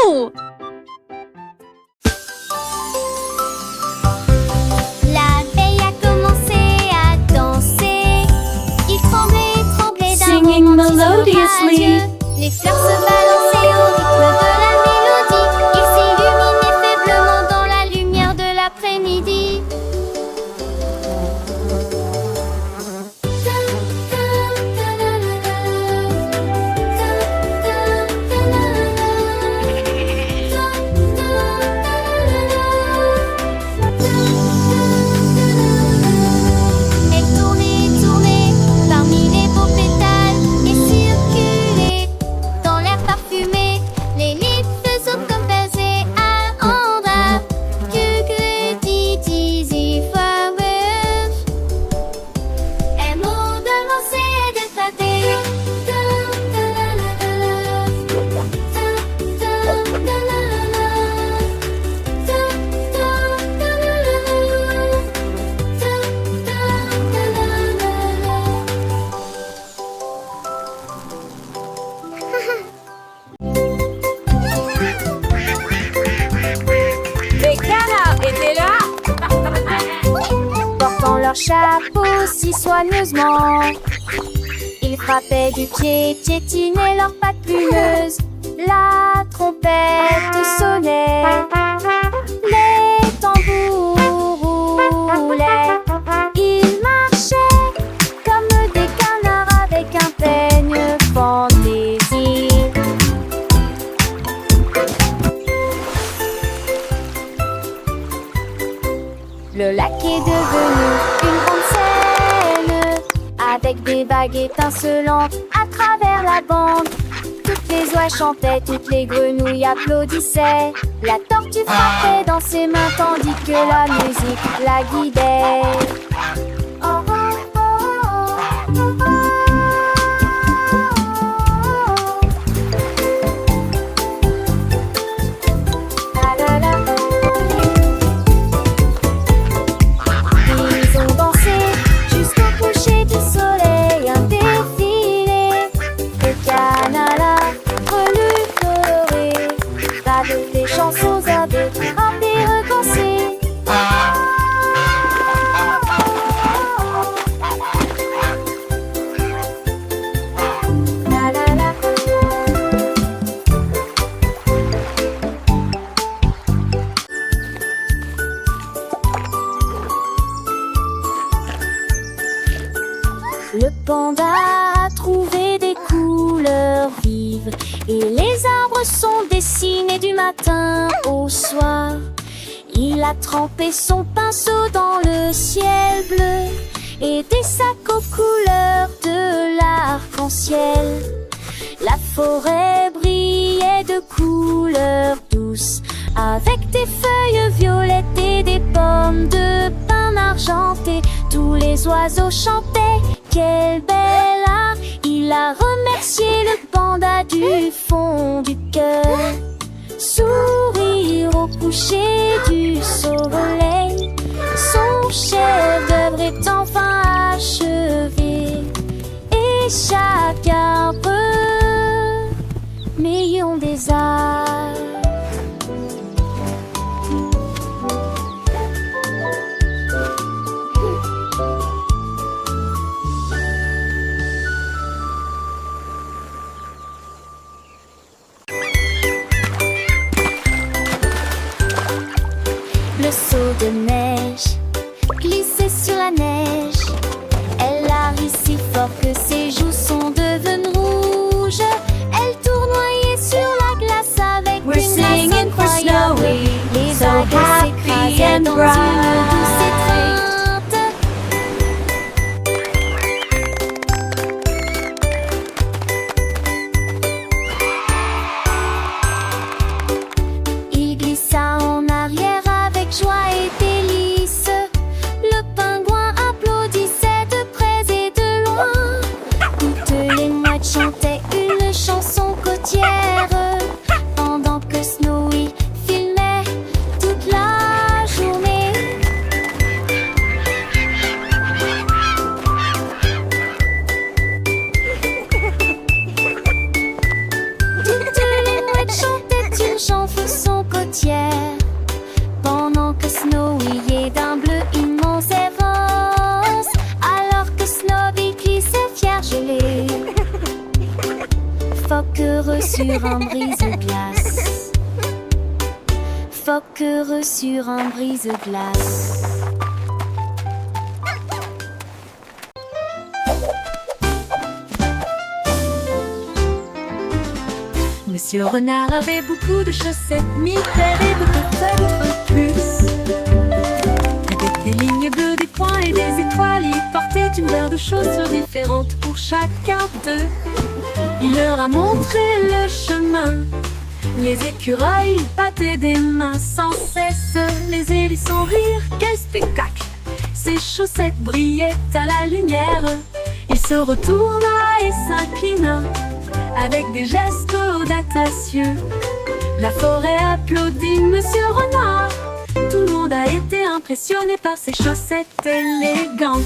Wouhou! La veille a commencé à danser. Il tremblait, tremblait d'un Singing romantisme melodiously. radieux. Les fleurs se balançaient au rythme de la mélodie. Il s'illuminait faiblement dans la lumière de l'après-midi. Elle tournait, tournait parmi les beaux pétales et circulait dans l'air parfumé. Les lits faisaient comme baiser à Andra. Dizzy flowers. Un mot de lancer et de tâter. Les canards étaient là. Portant leur chapeau si soigneusement, ils frappaient du pied, piétinaient leurs pattes plumeuses. La trompette sonnait, les tambours roulaient. Ils marchaient comme des canards avec un peigne fantaisie. Le lac est devenu une grande scène, avec des vagues étincelantes à travers la bande. Toutes les oies chantaient, toutes les grenouilles applaudissaient. La tortue frappait dans ses mains tandis que la musique la guidait. Oh, oh, oh, oh, oh, oh. La, la, la. Ils ont dansé jusqu'au coucher du soleil, un défilé de canards relus colorés, avec des chansons à des recommencées. La la la. Le panda a trouvé des couleurs vives et les arbres sont dessinés du matin au soir. Il a trempé son pinceau dans le ciel bleu et des sacs aux couleurs de l'arc-en-ciel. La forêt brillait de couleurs douces avec des feuilles violettes et des pommes de pin argentées. Tous les oiseaux chantaient. Quel bel art! Il a remercié le panda du fond du cœur. Sourire au coucher du soleil, son chef-d'œuvre est enfin achevé. Et chaque arbre, million des arts. Le seau de neige glissait sur la neige. Elle a ri si fort que ses joues sont devenues rouges. Elle tournoyait sur la glace avec We're une grâce singing for incroyable. Snowy, Les so vagues happy s'écrasaient and dans bright. une douce étreinte. Il glissa en arrière avec joie et délice. Le pingouin applaudissait de près et de loin. Toutes les mouettes chantaient une chanson côtière, pendant que Snowy filmait toute la journée. Phoque heureux sur un brise-glace. Phoque heureux sur un brise-glace. Monsieur Renard avait beaucoup de chaussettes, 1000 paires et peut-être plus. Avec des lignes bleues, des points et des étoiles, il portait une paire de chaussures différentes pour chacun d'eux. Il leur a montré le chemin. Les écureuils battaient des mains sans cesse. Les hérissons rire, quel spectacle! Ses chaussettes brillaient à la lumière. Il se retourna et s'inclina avec des gestes audacieux. La forêt applaudit Monsieur Renard. Tout le monde a été impressionné par ses chaussettes élégantes.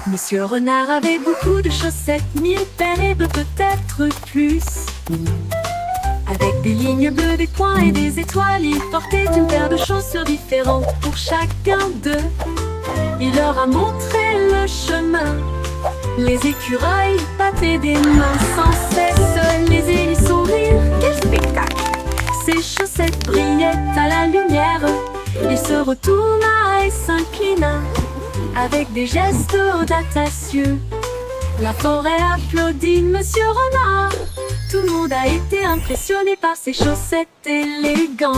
Monsieur Renard avait beaucoup de chaussettes, 1000 paires et peut-être plus. Avec des lignes bleues, des points et des étoiles, il portait une paire de chaussures différentes pour chacun d'eux. Il leur a montré le chemin. Les écureuils battaient des mains sans cesse. Les hérissons rire, quel spectacle! Ses chaussettes brillaient à la lumière. Il se retourna et s'inclina avec des gestes audacieux. La forêt applaudit Monsieur Renard. Tout le monde a été impressionné par ses chaussettes élégantes.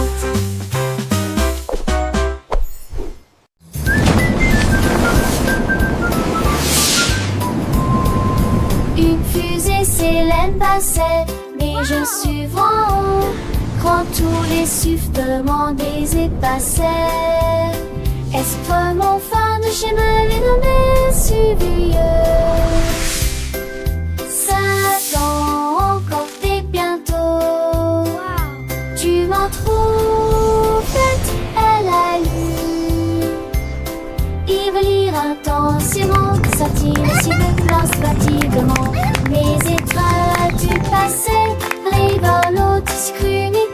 Une fusée Célène passait, mais je suis en haut. Quand tous les sifflements des épassaient, est-ce mon fan de chez me les nommés suivieux? 5 ans encore et bientôt. Tu m'en trouves bête, elle a lu. Il veut lire intensément, satire si de place fatiguement. Mes étoiles du passé, rigolo, discrimité.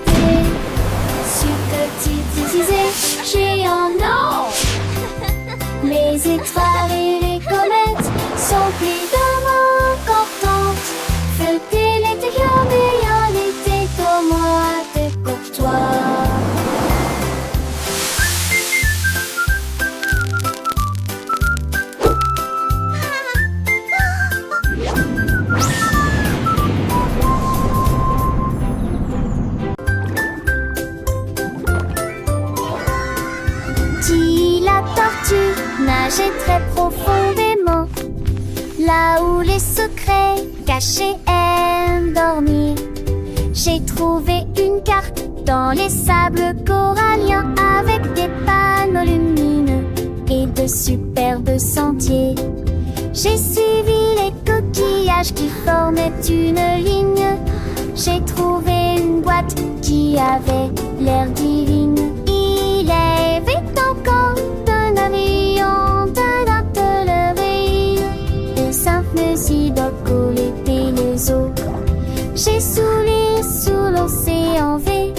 Subtilisé, géant, non. Les étoiles et les comètes sont évidemment importantes. Feuilleter l'intérieur, mais en été comme moi, t'es courtois. Nager très profondément, là où les secrets cachés aiment dormir. J'ai trouvé une carte dans les sables coralliens avec des panneaux lumineux et de superbes sentiers. J'ai suivi les coquillages qui formaient une ligne. J'ai trouvé une boîte qui avait l'air divine. Il y avait encore d'un avion, d'un atelier, de simples idoles et les eaux. J'ai souri sous l'océan V,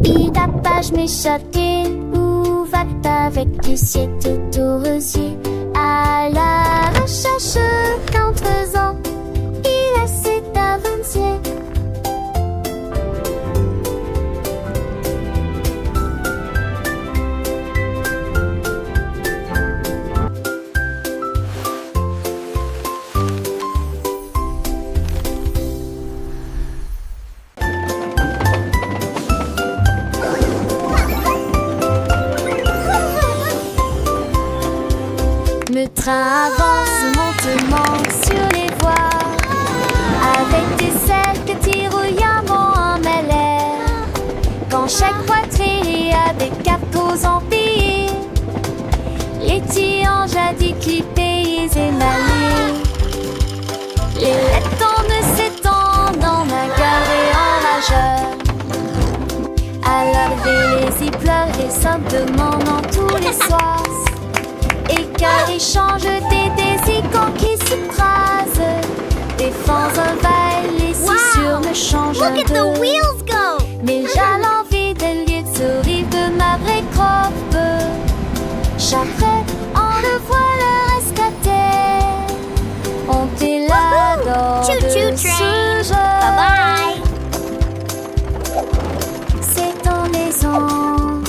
et d'apage m'échapper. Où va-t-elle avec du ciel tout aux rosiers? À la recherche qu'en faisant, il essaie d'avancer. Le train avance lentement sur les voies, avec des ailes que tirouillamment en l'air. Quand chaque poitrine a des capos empilés, les tiens jadis clippés et émaillés. Les lettres tombent s'étendent dans ma gare et en rageur. À l'arrivée, mais il pleure et simplement dans tous les soirs. Et car il change des désicants qui s'écrasent. Des fans ovales, les scissures ne changent Look at the de. wheels go! Mais j'ai l'envie de lire ce rive de ma vraie croppe. Chaque on le voit le rescater. On t'est là dans Choo-choo ce train. jeu. Bye C'est en maison.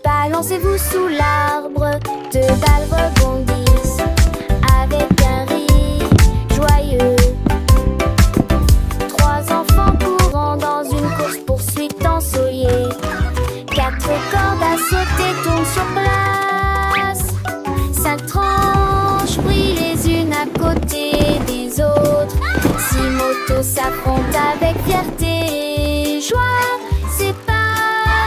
Balancez-vous sous l'arbre, deux balles rebondissent avec un rire joyeux. Trois enfants courant dans une course-poursuite ensoleillée. Quatre cordes à sauter tournent sur place. Cinq tranches brillent les unes à côté des autres. Six motos s'affrontent avec fierté et joie. C'est pas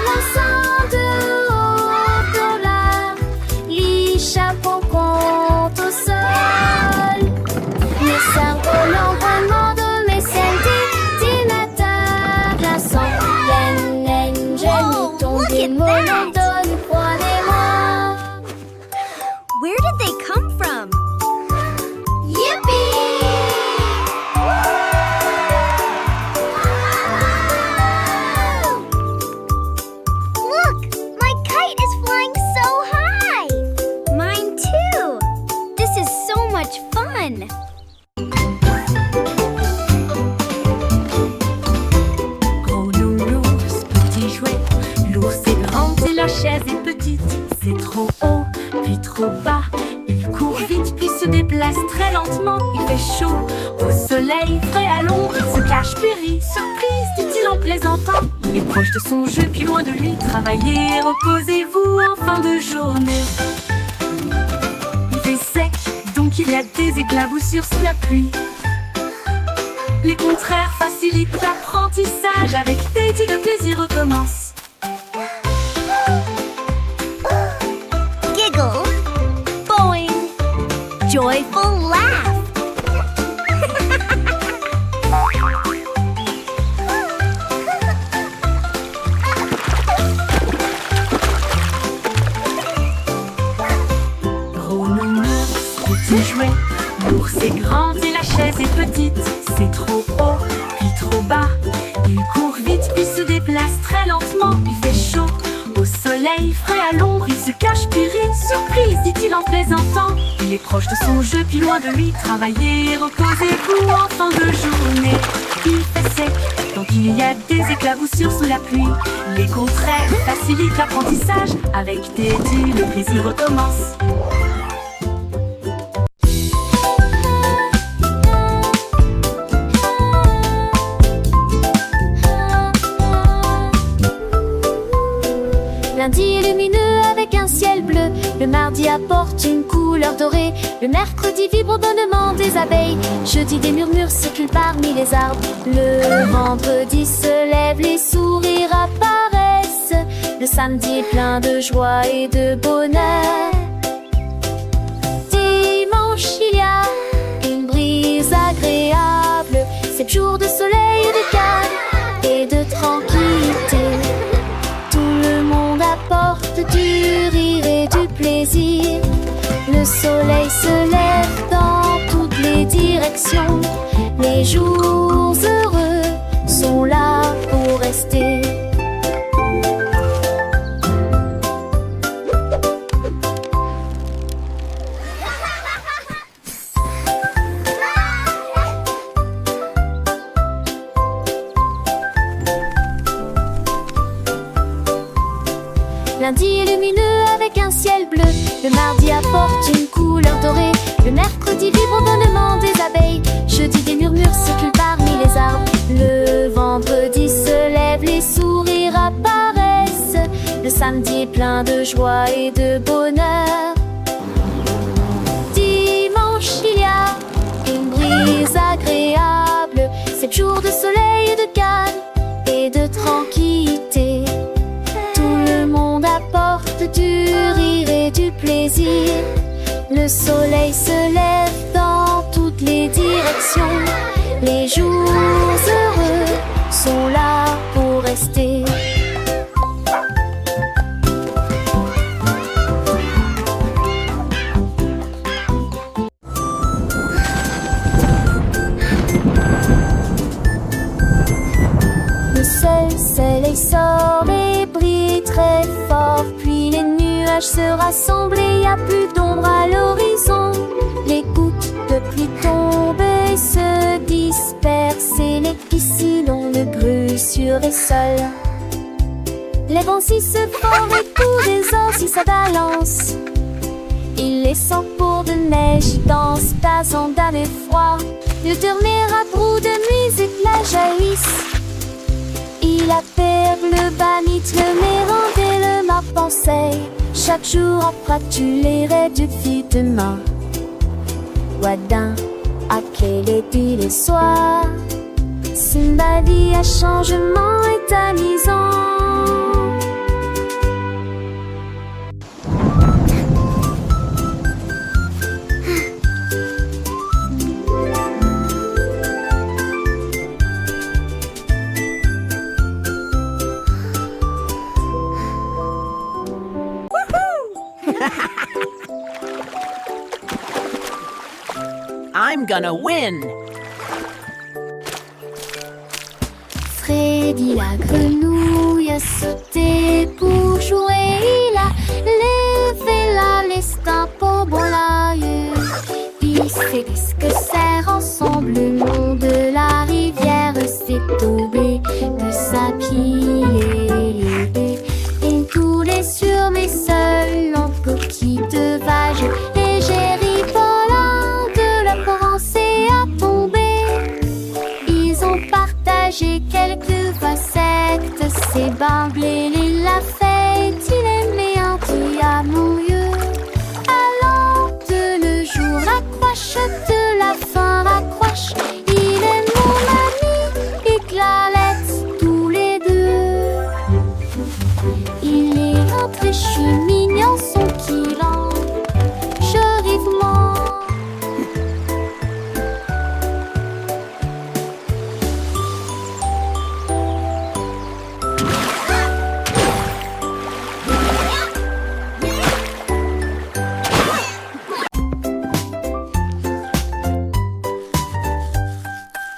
l'ensemble de haut dollar. Les chapeaux comptent au sol. Mes cerveaux l'environnement de mes centimètres. Glaçant, yen, Whoa, j'ai ton look at démon, that. donne, prenez-moi. Where did they come from? Look! My kite is flying so high! Mine too! This is so much fun! Gros nounours, petit jouet, l'ours est grand et la chaise est petite. C'est trop haut, puis trop bas. Il court vite, puis se déplace très lentement. Il fait chaud, au soleil, frais à l'ombre. Il se cache, périt, surprise, dit-il en plaisantant. Il est proche de son jeu, puis loin de lui. Travaillez, reposez-vous en fin de journée. Il fait sec, donc il y a des éclaboussures sous la pluie. Les contraires facilitent l'apprentissage. Avec Teddy, le plaisir recommence. Giggle! Boing! Joyful laugh! Gros nounours, petit jouet, l'ours est grand et la chaise est petite. C'est trop haut, puis trop bas. Il court vite, puis se déplace très lentement. Il fait chaud, au soleil, frais à l'ombre. Il se cache, puis rit, surprise, dit-il en plaisantant. Il est proche de son jeu, puis loin de lui. Travaillez, reposez-vous en fin de journée. Il fait sec, donc il y a des éclaboussures sous la pluie. Les contraires facilitent l'apprentissage. Avec Teddy, le plaisir recommence. Lundi est lumineux avec un ciel bleu. Le mardi apporte une couleur dorée. Le mercredi vibre au bonnement des abeilles. Jeudi des murmures circulent parmi les arbres. Le vendredi se lève, les sourires apparaissent. Le samedi est plein de joie et de bonheur. Dimanche il y a une brise agréable. 7 jours de soleil et de calme et de tranquillité. Tout le monde apporte du rire et du plaisir. Le soleil se lève dans toutes les directions. Les jours heureux sont là pour rester. Lundi est lumineux avec un ciel bleu. Le mardi apporte une couleur dorée. Le mercredi vibre au bonnement des abeilles. Jeudi des murmures circulent parmi les arbres. Le vendredi se lève, les sourires plein de joie et de bonheur. Dimanche, il y a une brise agréable, 7 jours de soleil et de calme et de tranquillité. Tout le monde apporte du rire et du plaisir. Le soleil se lève dans toutes les directions. Les jours heureux sont là pour rester. Le soleil sort et brille très fort, puis les nuages se rassemblent et y a plus d'ombre à l'horizon. Les gouttes de pluie tombent et se dispersent et les piscines de grue sur les sols. Les vents si se forment et tous les ans si ça balance. Il les sent pour de neige dans cet andame et froid. Le dernier abrou de musique la jaillisse. Il appelle le banit, le mérande et le marpensei. Chaque jour en tu les rêves du fil demain. Wadin, à quel est le soir. Simbadi à changement est amusant. I'm gonna win! Freddy la grenouille a sauté pour jouer. Il a levé la leste pour bon l'aïeux. Il fait que serre ensemble le long de la rivière s'est tombé de sa pied. Il coulait sur mes seuls en petite vague. Et j'ai ri de la pensée à tomber. Ils ont partagé quelques facettes. C'est Bamblé la fête. Il aimait un petit amoureux. Allant de le jour, raccroche de la fin, raccroche. Il est mon ami et Clarette, tous les deux. Il est rentré, je suis mignon, son kilan. Jolivement.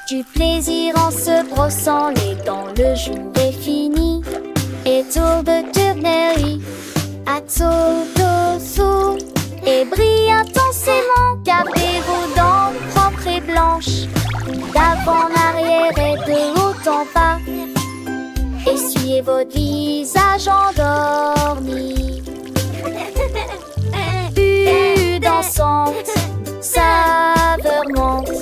Du plaisir en se brossant les dents, le jour est fini. Et tour de tournerie, à tour d'ossou. Et brille intensément, gardez vos dents propres et blanches. D'avant en arrière et de haut en bas. Essuyez votre visage endormi. Vue dansante, saveur monte.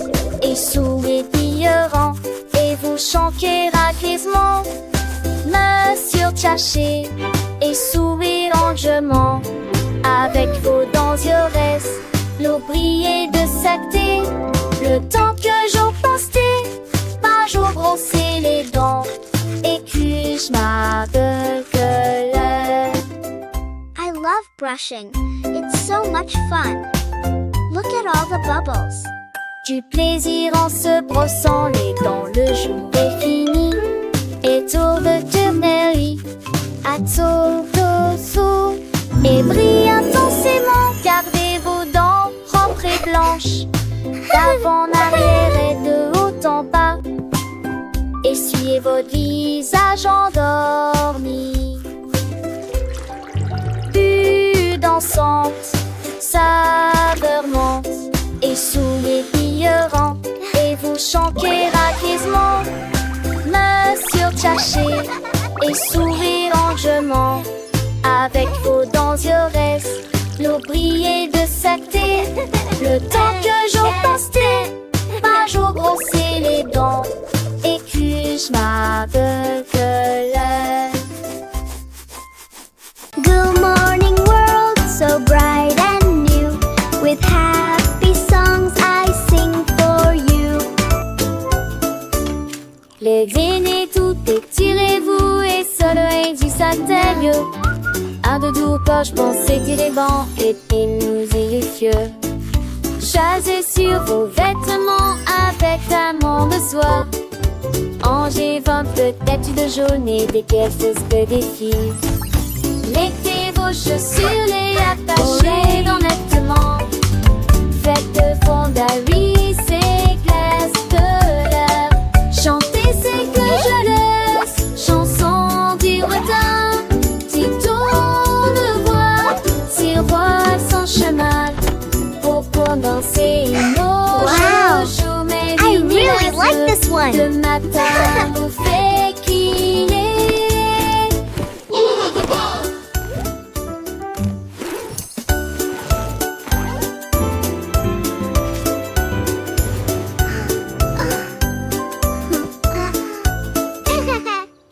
Et souriant, et vous chantez raquisement. Monsieur Tchaché, et sourire lentement. Avec vos dents yores, l'eau brillait de sacté. Le temps que j'en pensais, pas jour brosser les dents. Et que je m'appelle. I love brushing. It's so much fun. Look at all the bubbles. Du plaisir en se brossant les dents, le jour est fini. Et tour de tournerie, à tour d'ossou. Et brille intensément, gardez vos dents propres et blanches. D'avant en arrière et de haut en bas. Essuyez votre visage endormi. Vue dansante, saveur monte. Et sourire brillant, et vous chantez raquisement. Monsieur Tchaché, et sourire lentement. Avec vos dents yores, l'eau brillait de sacté. Le temps que j'en pensais, pas jour brosser les dents. Et que je m'aveugle. Good morning. quand je pensais que les bancs étaient nous et vieux. Chasez sur vos vêtements avec amont de soie. Angers vend peut-être de jaune et des quelques que des filles. Mettez vos chaussures, les attachez honnêtement. Faites de fondari, c'est glace de l'air. Chantez, c'est que je laisse. Chanson du retard. Petit tour de voix, tiroir sans chemin. Pour danser nos chouchous, mais I really like this one. le matin vous fait qu'il est.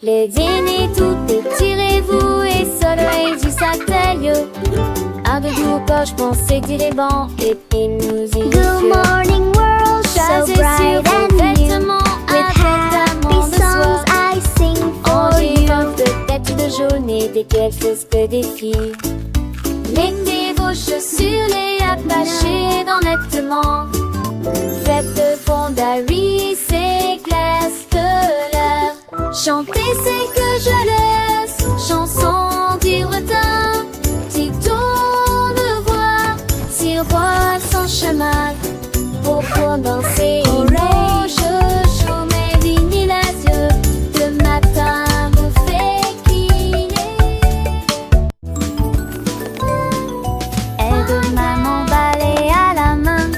Le dîner tout étirez-vous et soleil du sac tailleux. Avec vous quand je pensais que les bancs étaient nous et Good morning world, so Chasez bright sur and vos new. vêtements With avec happy amont de songs soie. I sing for Angers you. vend peut-être de jaune et des quelques que des filles. Mettez vos chaussures, les attachez honnêtement. Faites de fondari, c'est glace de l'air. Chantez, c'est que je laisse. Chanson du retard. Petit tour de voix, tiroir sans chemin. Pour danser nos chouchous, mes vignes les yeux. Le matin vous fait qu'il aide maman balai à la main.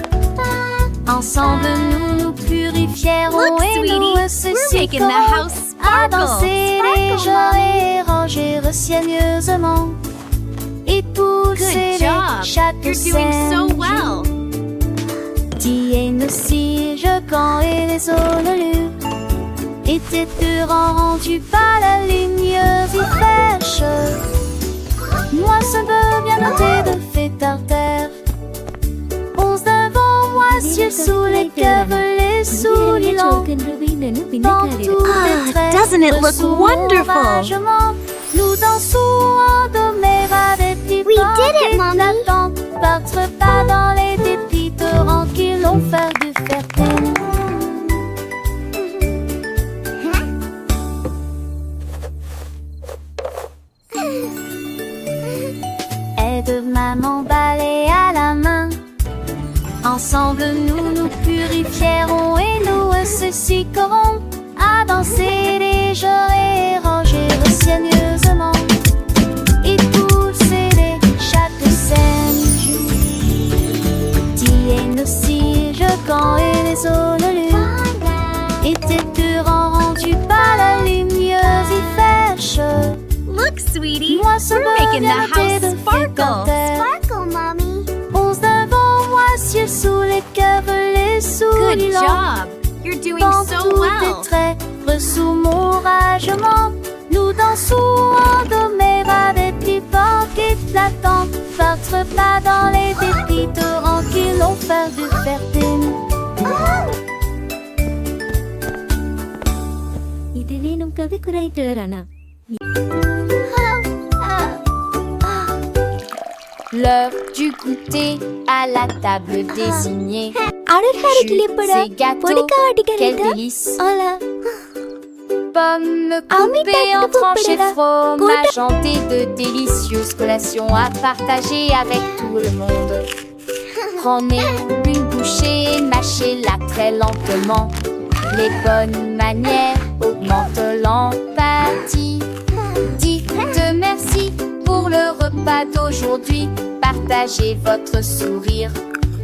Ensemble nous nous purifierons Look, et sweetie, nous we're making the house à sparkle. danser les gens et ranger soigneusement. Et pousser Good job. chaque You're doing so well. Tiens aussi, je camp et les honnelus. Et tes deux rendus par la ligne fraîche. Moi, ça veut bien noter de fait par terre. Onze devant moi, ciel sous les les souliers longs. Dans tous les traits, doesn't it look sous wonderful? l'oragement, nous dansons en domère avec des We did it, Mommy. Battre pas dans les dépits torrents qui l'ont fait du fertile. Aide maman balai à la main. Ensemble nous nous purifierons et nous associerons à danser les jours et ranger soigneusement. Et pousser chaque scène. Tiens aussi, je camp et les honnelus. Et tes deux rendus par la lumineuse et fraîche. Look, sweetie, Moi, ça we're va making bien the house noter de sparkle. Sparkle, Mommy. Onze devant moi, ciel sous les cœurs, les souliers Good longs. job. You're doing Dans so tous well. tes traits, sous mon ragement, nous dansons en domère avec les banques éclatantes. Battre pas dans les dépits torrents qui l'ont fait du fertile. L'heure du goûter à la table désignée. Jus et gâteaux, quel délice. Pommes coupées en tranches et fromage hanté, de délicieuses collations à partager avec tout le monde. Prenez une bouchée et mâchez-la très lentement. Les bonnes manières augmentent l'empathie. Dites merci pour le repas d'aujourd'hui. Partagez votre sourire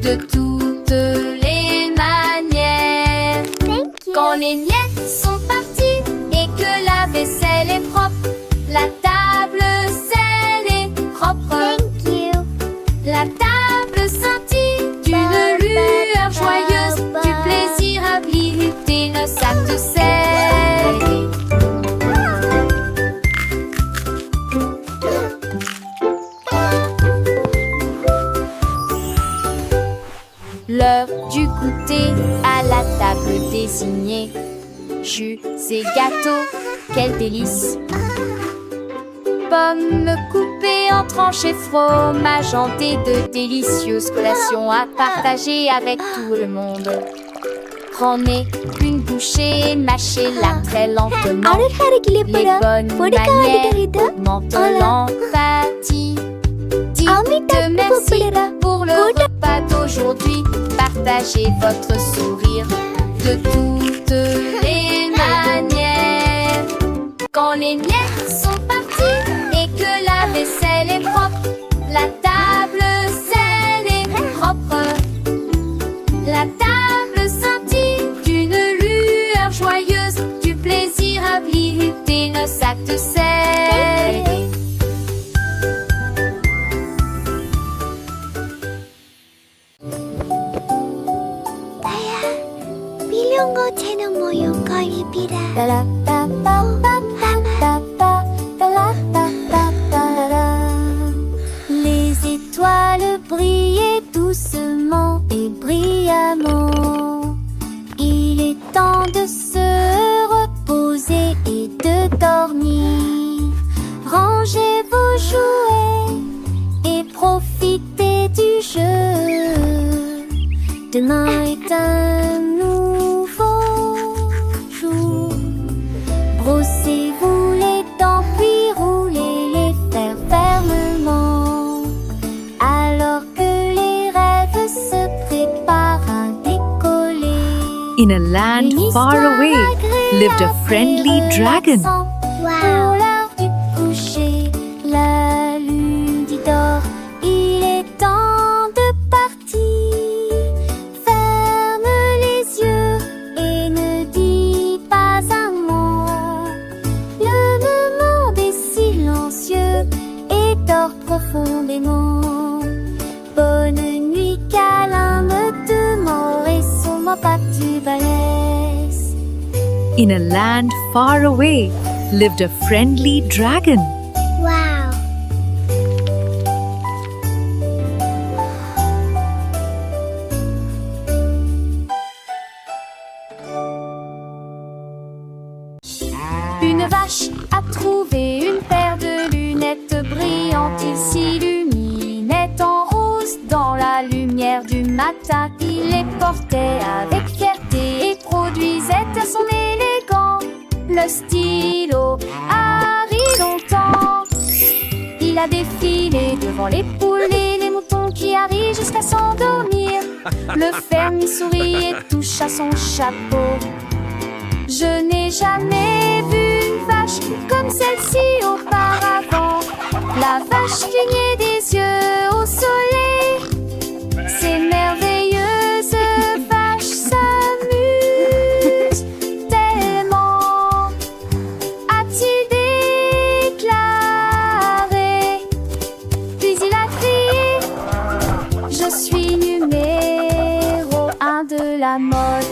de toutes les manières. Thank you. Quand les miettes sont parties et que la vaisselle est propre, la table selle est propre. Thank you. La table scintille d'une lueur joyeuse, du plaisir à visiter le sac de sel. L'heure du goûter à la table désignée. Jus et gâteaux, quel délice. Pommes coupées et en tranchées fromage hanté de délicieuses collations à partager avec tout le monde. Prenez une bouchée, mâchez-la très lentement. Les bonnes manières augmentent l'empathie. Dites merci pour le repas d'aujourd'hui. Partagez votre sourire de toutes les manières. Quand les miettes sont parties et que la vaisselle est propre, la table saine est propre. La table scintille d'une lueur joyeuse, du plaisir à visiter nos sacs de sel. 비룡고 채는 모형 걸비라. Les étoiles brillaient doucement et brillamment. Il est temps de se reposer et de dormir. Rangez vos jouets et profitez du jeu. Demain est un nouveau jour. Brossez-vous les dents puis roulez les fers fermement. Alors que les rêves se préparent à décoller. In a land far away lived a friendly dragon. Pour l'heure du coucher, la lune dit d'or, il est temps de partir. Ferme les yeux et ne dis pas un mot. Le monde est silencieux et dort profondément. Bonne nuit, câlin de mort et sûrement pas du balèze. In a land far away lived a friendly dragon. Wow. Une vache a trouvé une paire de lunettes brillantes. Il s'illuminait en rose dans la lumière du matin. Il les portait avec fierté et produisait à son élégant le stylo Harry longtemps. Il a défilé devant les poules et les moutons qui arrivent jusqu'à s'endormir. Le fermier sourit et touche à son chapeau. Je n'ai jamais vu une vache comme celle-ci auparavant. La vache clignait des yeux au soleil. Ces merveilleuses vaches s'amusent tellement, a-t-il déclaré. Puis il a crié: je suis numéro 1 de la mode.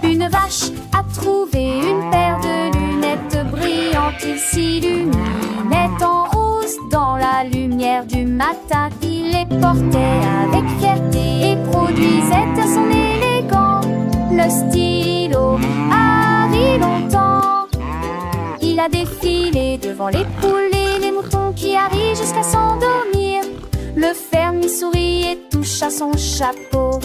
Une vache a trouvé une paire de lunettes brillantes. Il s'illuminait en rose dans la lumière du matin. Il les portait avec fierté et produisait à son élégant le stylo Harry longtemps. Il a défilé devant les poules et les moutons qui arrivent jusqu'à s'endormir. Le fermier sourit et touche à son chapeau.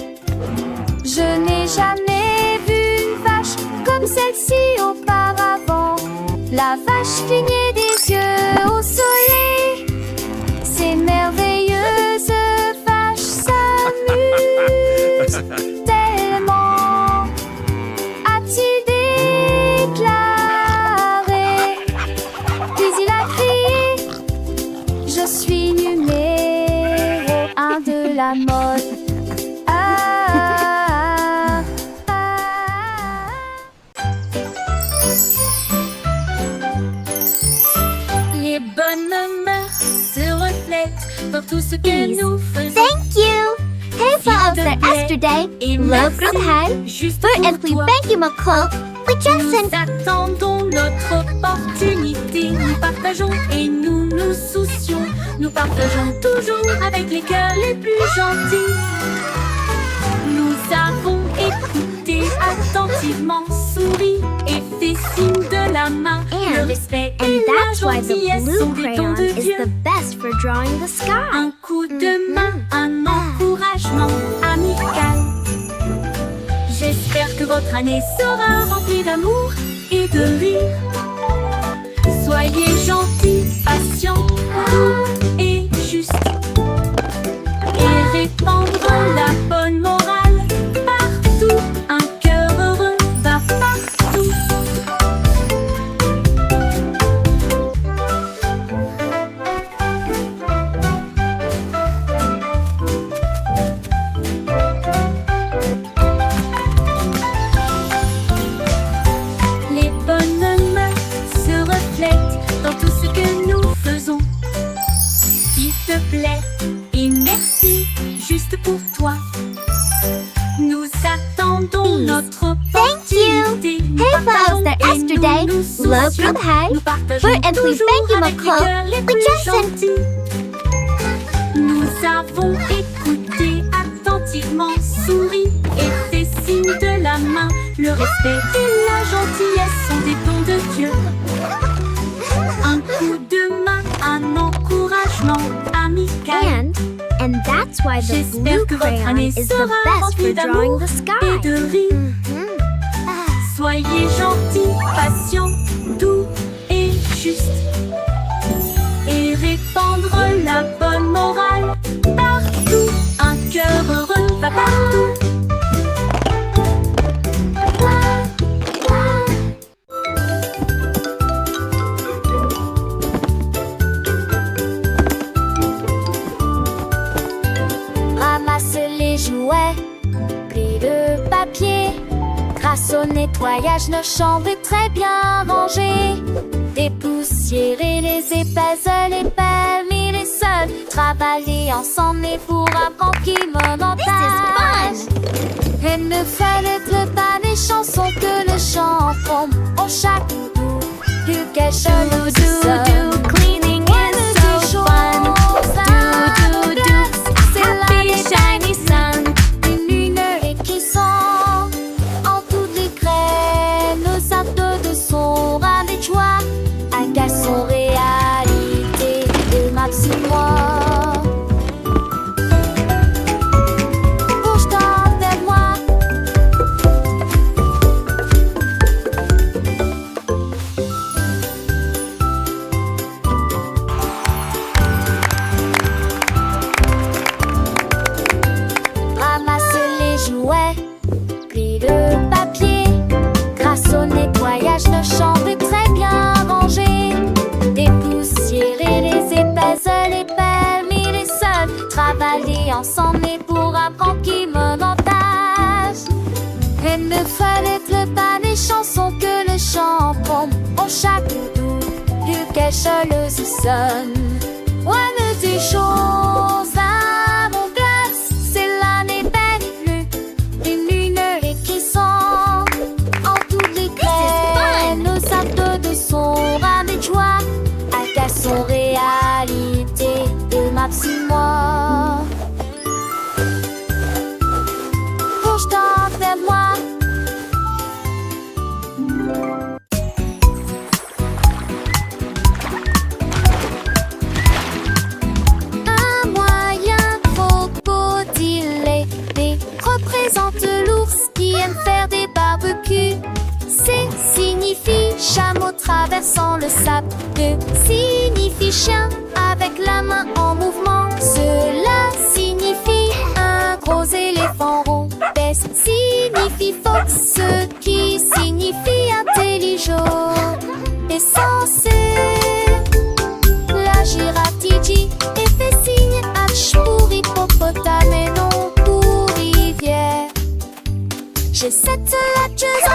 Je n'ai jamais vu une vache comme celle-ci auparavant. La vache clignait des yeux au soleil. Ces merveilleuses vaches s'amusent tellement, a-t-il déclaré. Puis il a crié: je suis numéro 1 de la mode. Les bonnes mœurs se reflètent dans tout ce que nous faisons. Thank you. Hej för oss yesterday. Love juste För pour att vi toi. bägge med koll. We just Nous attendons notre opportunité. Nous partageons et nous nous soucions. Nous partageons toujours avec les cœurs les plus gentils. Nous avons écouté attentivement, souri et fait signe de la main. Le respect et la that's why the gentillesse blue sont des dons crayon de is Dieu. the best for drawing the sky. Un coup de main, un encouragement amical. J'espère que votre année sera remplie d'amour et de rire. Soyez gentils, patients, doux et justes. Et répandre la bonne morale partout. Un cœur heureux va partout. Les bonnes mœurs se reflètent dans tout ce que nous faisons. S'il te plaît et merci, juste pour toi. Nous attendons notre opportunité. Nous Hey, partageons folks, that et yesterday, nous nous love soucions. from Hey, Nous partageons and we toujours thank you, avec les McCall. cœurs les We plus just said- gentils. Nous avons écouté attentivement, souri et fait signe de la main. Le respect et la gentillesse sont des dons de Dieu. Un coup de main, un encouragement amical. And that's why the J'espère blue que votre crayon année is the sera best remplie for drawing d'amour the et sky. de rire. Soyez gentils, patients, doux et justes. Et répandre la bonne morale partout. Un cœur heureux va partout. Ramasse les jouets, plie le papier. Grâce au nettoyage, nos chambres sont très bien rangées. Dépoussiérer les épaisses, les permis, les sols. Travailler ensemble et pour apprendre qui me montage. Et ne fallait pas des chansons que le chanteront. Au chaque bout du cache le sol. Cleaning is so fun. Do, do, do. C'est Happy la shiny sun. une lumière qui sent en toutes les graines, nos sables de son ras de joie, un garçon réalité de Maximois. Bouge-toi vers moi. Ramasse les jouets, plie le papier. Grâce au nettoyage, nos chambres sont très bien rangées. Dépoussiérer les épaisses, les permis, les sols. Travailler ensemble et pour apprendre qui me montage. Et ne fallait pas des chansons que le chanteront. Au chaque bout du cache le sonne. Ouais, des choses à mon cœur, c'est l'année belle, une lumière qui sent en toutes les graines, nos sables de son ras de joie, un garçon réalité de Maximois. Bouge-toi vers moi. Un moyen crocodile représente l'ours qui aime faire des barbecues. C signifie chameau traversant le sable. E signifie chien avec la main en mouvement. Cela signifie un gros éléphant rond. S signifie fox, ce qui signifie intelligent. Et censé la girafe Tiji et fait signe H pour hippopotame et non pour rivière. J'ai cette lettre, je